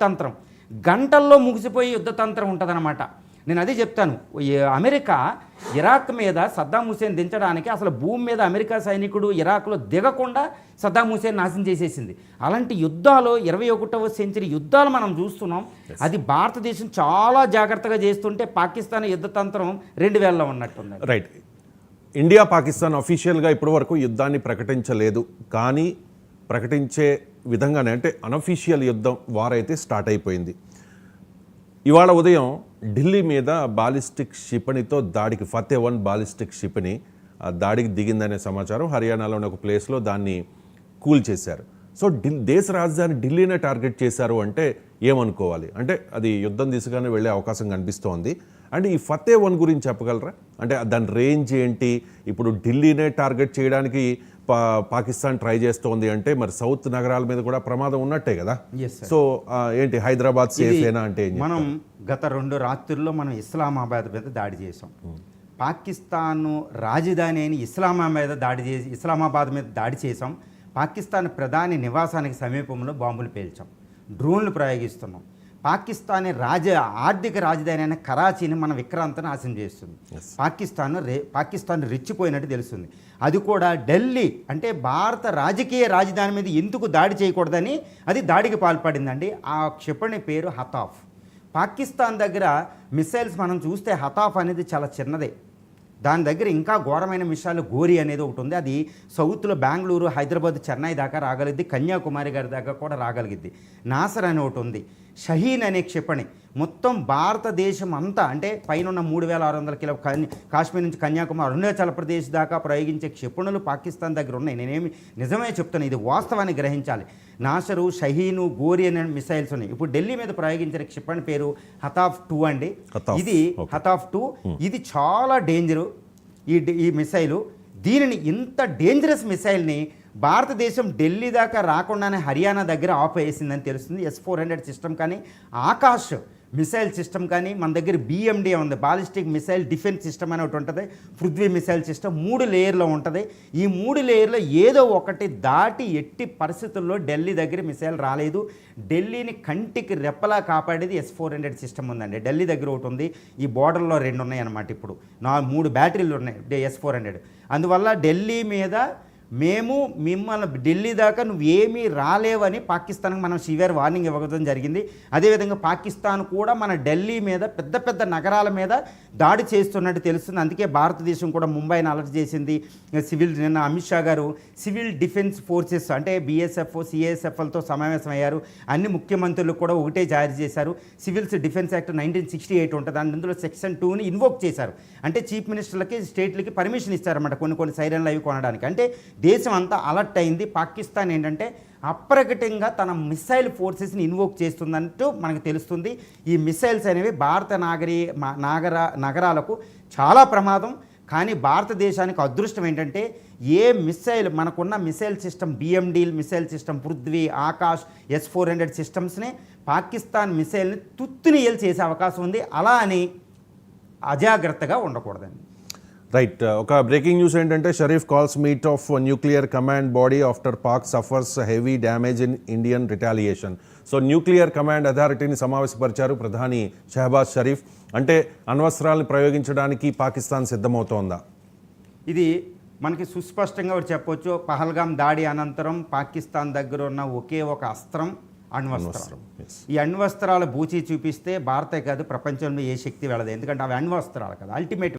తంత్రం గంటల్లో ముగిసిపోయే యుద్ధ తంత్రం ఉంటుందన్నమాట. నేను అదే చెప్తాను. అమెరికా ఇరాక్ మీద సద్దాం హుసేన్ దించడానికి అసలు భూమి మీద అమెరికా సైనికుడు ఇరాక్లో దిగకుండా సద్దాం హుసేన్ నాశనం చేసేసింది. అలాంటి యుద్ధాలు 21వ సెంచరీ యుద్ధాలు మనం చూస్తున్నాం. అది భారతదేశం చాలా జాగ్రత్తగా చేస్తుంటే పాకిస్తాన్ యుద్ధ తంత్రం 2000లో ఉన్నట్టుంది. రైట్. ఇండియా పాకిస్తాన్ అఫీషియల్గా ఇప్పటి వరకు యుద్ధాన్ని ప్రకటించలేదు, కానీ ప్రకటించే విధంగానే అంటే అనఫీషియల్ యుద్ధం వారైతే స్టార్ట్ అయిపోయింది. ఇవాళ ఉదయం ఢిల్లీ మీద బాలిస్టిక్ క్షిపణితో దాడికి ఫతే-1 బాలిస్టిక్ క్షిపణి దాడికి దిగిందనే సమాచారం. హర్యానాలోని ఒక ప్లేస్లో దాన్ని కూల్ చేశారు. సో దేశ రాజధాని ఢిల్లీనే టార్గెట్ చేశారు అంటే ఏమనుకోవాలి? అంటే అది యుద్ధం దిశగానే వెళ్ళే అవకాశం కనిపిస్తోంది. అండ్ ఈ ఫతే-1 గురించి చెప్పగలరా? అంటే దాని రేంజ్ ఏంటి? ఇప్పుడు ఢిల్లీనే టార్గెట్ చేయడానికి పాకిస్తాన్ ట్రై చేస్తోంది అంటే మరి సౌత్ నగరాల మీద కూడా ప్రమాదం ఉన్నట్టే కదా. సో ఏంటి హైదరాబాద్ సేఫేనా అంటే మనం గత 2 రాత్రుల్లో మనం ఇస్లామాబాద్ మీద దాడి చేసాం. పాకిస్తాన్ రాజధాని అయిన ఇస్లామాబాద్ మీద దాడి చేసాం. పాకిస్తాన్ ప్రధాని నివాసానికి సమీపంలో బాంబులు పేల్చాం, డ్రోన్లు ప్రయోగిస్తున్నాం. పాకిస్తాన్ ఆర్థిక రాజధాని అయిన కరాచీని మన విక్రాంత నాశనం చేస్తుంది. పాకిస్తాన్ రెచ్చిపోయినట్టు తెలుస్తుంది. అది కూడా ఢిల్లీ అంటే భారత రాజకీయ రాజధాని మీద ఎందుకు దాడి చేయకూడదని అది దాడికి పాల్పడిందండి. ఆ క్షిపణి పేరు హతాఫ్. పాకిస్తాన్ దగ్గర మిసైల్స్ మనం చూస్తే హతాఫ్ అనేది చాలా చిన్నదే. దాని దగ్గర ఇంకా ఘోరమైన మిషాలు గోరి అనేది ఒకటి ఉంది. అది సౌత్లో బెంగళూరు, హైదరాబాద్, చెన్నై దాకా రాగలిగింది, కన్యాకుమారి గారి దాకా కూడా రాగలిగింది. నాసర్ అని ఒకటి ఉంది. షహీన్ అనే క్షిపణి మొత్తం భారతదేశం అంతా అంటే పైన 3600 కిలో కాశ్మీర్ నుంచి కన్యాకుమారి, అరుణాచల్ ప్రదేశ్ దాకా ప్రయోగించే క్షిపణులు పాకిస్తాన్ దగ్గర ఉన్నాయి. నేనేమి నిజమే చెప్తాను, ఇది వాస్తవాన్ని గ్రహించాలి. నాసరు, షహీను, గోరి అనే మిసైల్స్ ఉన్నాయి. ఇప్పుడు ఢిల్లీ మీద ప్రయోగించిన క్షిపణి పేరు హతాఫ్-2 అండి. ఇది హతాఫ్-2. ఇది చాలా డేంజరు ఈ మిసైలు. దీనిని ఇంత డేంజరస్ మిసైల్ని భారతదేశం ఢిల్లీ దాకా రాకుండానే హర్యానా దగ్గర ఆఫ్ వేసిందని తెలుస్తుంది. S-400 సిస్టమ్ కానీ, ఆకాష్ మిసైల్ సిస్టమ్ కానీ మన దగ్గర BMD ఉంది, బాలిస్టిక్ మిసైల్ డిఫెన్స్ సిస్టమ్ అని ఒకటి ఉంటుంది. పృథ్వీ మిసైల్ సిస్టమ్ 3 లేయర్లో ఉంటుంది. ఈ 3 లేయర్లో ఏదో ఒకటి దాటి ఎట్టి పరిస్థితుల్లో ఢిల్లీ దగ్గర మిసైల్ రాలేదు. ఢిల్లీని కంటికి రెప్పలా కాపాడేది S-400 సిస్టమ్ ఉందండి. ఢిల్లీ దగ్గర ఒకటి ఉంది, ఈ బోర్డర్లో 2 ఉన్నాయి అన్నమాట. ఇప్పుడు 3 బ్యాటరీలు ఉన్నాయి S-400. అందువల్ల ఢిల్లీ మీద మేము మిమ్మల్ని ఢిల్లీ దాకా నువ్వేమీ రాలేవని పాకిస్తాన్కి మనం సివియర్ వార్నింగ్ ఇవ్వడం జరిగింది. అదేవిధంగా పాకిస్తాన్ కూడా మన ఢిల్లీ మీద పెద్ద పెద్ద నగరాల మీద దాడి చేస్తున్నట్టు తెలుస్తుంది. అందుకే భారతదేశం కూడా ముంబైని అలర్ట్ చేసింది. నిన్న అమిత్ షా గారు సివిల్ డిఫెన్స్ ఫోర్సెస్ అంటే BSF, CSFలతో సమావేశం అయ్యారు. అన్ని ముఖ్యమంత్రులు కూడా ఒకటే జారీ చేశారు. సివిల్స్ డిఫెన్స్ యాక్ట్ 1968 ఉంటుంది. అందులో సెక్షన్ 2ని ఇన్వోక్ చేశారు. అంటే చీఫ్ మినిస్టర్లకి, స్టేట్లకి పర్మిషన్ ఇస్తారన్నమాట కొన్ని సైరన్లు అవి కొనడానికి. అంటే దేశం అంతా అలర్ట్ అయింది. పాకిస్తాన్ ఏంటంటే అప్రకటంగా తన మిసైల్ ఫోర్సెస్ని ఇన్వోక్ చేస్తుందంటూ మనకు తెలుస్తుంది. ఈ మిసైల్స్ అనేవి భారత నగరాలకు చాలా ప్రమాదం. కానీ భారతదేశానికి అదృష్టం ఏంటంటే ఏ మిసైల్ మనకున్న missile system BMD missile system, Prithvi, Akash, S-400 సిస్టమ్స్ని పాకిస్తాన్ మిసైల్ని తుత్తునియలు చేసే అవకాశం ఉంది. అలా అని అజాగ్రత్తగా ఉండకూడదండి. రైట్. ఒక బ్రేకింగ్ న్యూస్ ఏంటంటే Sharif calls meet of nuclear command body after Pak suffers heavy damage in Indian retaliation. So nuclear command అథారిటీని సమావేశపరిచారు ప్రధాని షహబాజ్ షరీఫ్. అంటే అణ్వస్త్రాలను ప్రయోగించడానికి పాకిస్తాన్ సిద్ధమవుతోందా? ఇది మనకి సుస్పష్టంగా చెప్పొచ్చు. పహల్గాం దాడి అనంతరం పాకిస్తాన్ దగ్గర ఉన్న ఒకే ఒక అస్త్రం అణ్వస్త్రం. ఈ అణ్వస్త్రాల బూచి చూపిస్తే భారతే కాదు ప్రపంచంలో ఏ శక్తి వెళ్ళదు. ఎందుకంటే అవి అణ్వస్త్రాలు కదా, అల్టిమేట్